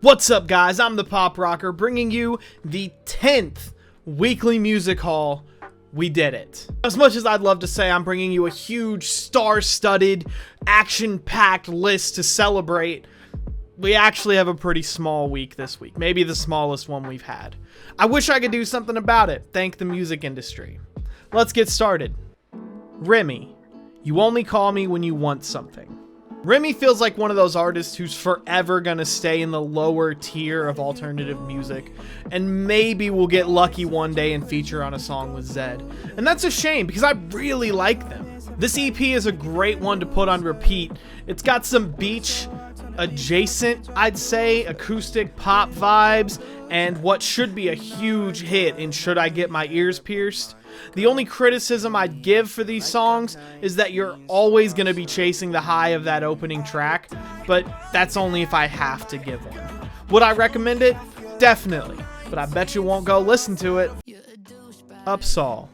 What's up, guys? I'm ThePopRocker, bringing you the 10th weekly music haul. We did it. As much as I'd love to say I'm bringing you a huge, star-studded, action-packed list to celebrate, we actually have a pretty small week this week. Maybe the smallest one we've had. I wish I could do something about it. Thank the music industry. Let's get started. Remy, you only call me when you want something. Remy feels like one of those artists who's forever gonna stay in the lower tier of alternative music, and maybe we'll get lucky one day and feature on a song with Zed. And that's a shame, because I really like them. This EP is a great one to put on repeat. It's got some beach adjacent, I'd say, acoustic pop vibes, and what should be a huge hit in Should I Get My Ears Pierced. The only criticism I'd give for these songs is that you're always going to be chasing the high of that opening track, but that's only if I have to give one. Would I recommend it? Definitely, but I bet you won't go listen to it. UPSAHL,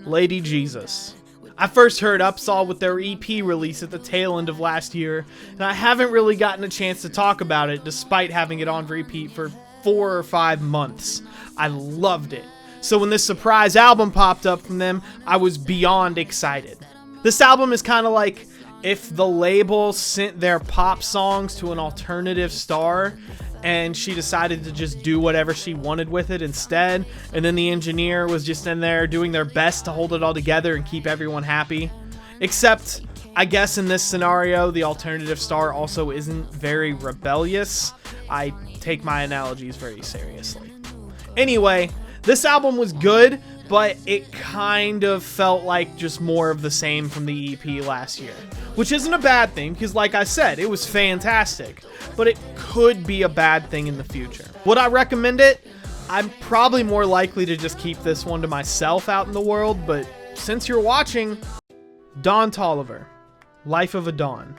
Lady Jesus. I first heard UPSAHL with their EP release at the tail end of last year, and I haven't really gotten a chance to talk about it despite having it on repeat for 4 or 5 months. I loved it. So when this surprise album popped up from them, I was beyond excited. This album is kind of like if the label sent their pop songs to an alternative star and she decided to just do whatever she wanted with it instead, and then the engineer was just in there doing their best to hold it all together and keep everyone happy. Except, I guess in this scenario, the alternative star also isn't very rebellious. I take my analogies very seriously. Anyway, this album was good, but it kind of felt like just more of the same from the EP last year. Which isn't a bad thing, because like I said, it was fantastic. But it could be a bad thing in the future. Would I recommend it? I'm probably more likely to just keep this one to myself out in the world, but since you're watching, Toliver, Life of a Dawn.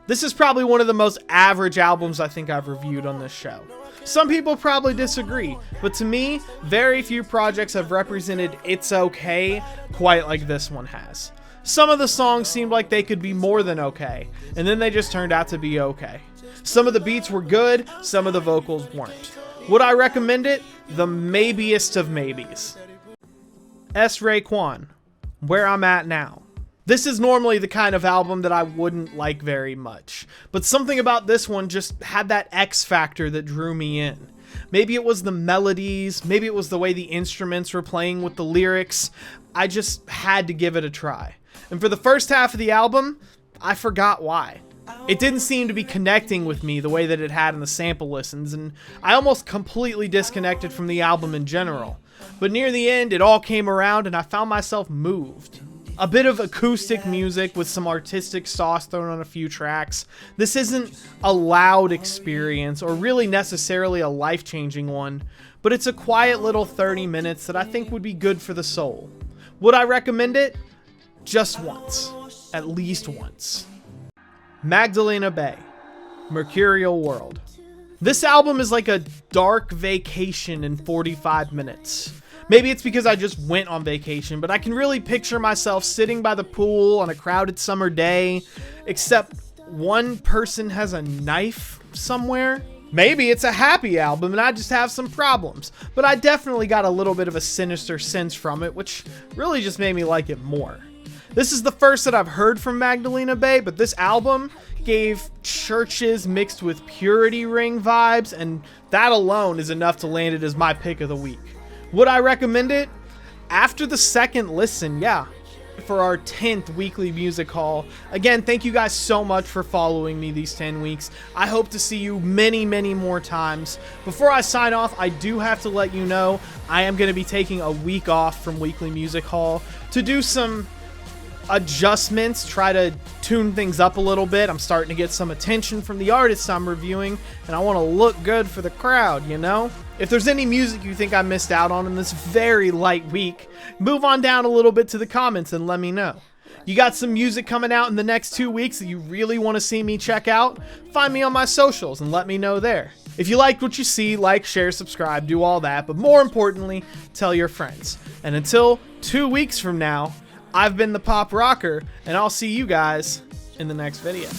This is probably one of the most average albums I think I've reviewed on this show. Some people probably disagree, but to me, very few projects have represented It's Okay quite like this one has. Some of the songs seemed like they could be more than okay, and then they just turned out to be okay. Some of the beats were good, some of the vocals weren't. Would I recommend it? The maybeest of maybes. Raekwon, Where I'm At Now. This is normally the kind of album that I wouldn't like very much, but something about this one just had that X factor that drew me in. Maybe it was the melodies, maybe it was the way the instruments were playing with the lyrics. I just had to give it a try. And for the first half of the album, I forgot why. It didn't seem to be connecting with me the way that it had in the sample listens, and I almost completely disconnected from the album in general. But near the end, it all came around and I found myself moved. A bit of acoustic music with some artistic sauce thrown on a few tracks. This isn't a loud experience or really necessarily a life-changing one, but it's a quiet little 30 minutes that I think would be good for the soul. Would I recommend it? Just once. At least once. MagdAlena Bay, Mercurial World. This album is like a dark vacation in 45 minutes. Maybe it's because I just went on vacation, but I can really picture myself sitting by the pool on a crowded summer day, except one person has a knife somewhere. Maybe it's a happy album and I just have some problems, but I definitely got a little bit of a sinister sense from it, which really just made me like it more. This is the first that I've heard from MagdAlena Bay, but this album gave churches mixed with purity ring vibes, and that alone is enough to land it as my pick of the week. Would I recommend it? After the second listen, yeah. For our 10th weekly music haul. Again, thank you guys so much for following me these 10 weeks. I hope to see you many, many more times. Before I sign off, I do have to let you know I am going to be taking a week off from weekly music haul to do some adjustments, try to tune things up a little bit. I'm starting to get some attention from the artists I'm reviewing, and I want to look good for the crowd, you know? If there's any music you think I missed out on in this very light week, move on down a little bit to the comments and let me know. You got some music coming out in the next 2 weeks that you really want to see me check out? Find me on my socials and let me know there. If you liked what you see, like, share, subscribe, do all that, but more importantly, tell your friends. And until 2 weeks from now, I've been ThePopRocker, and I'll see you guys in the next video.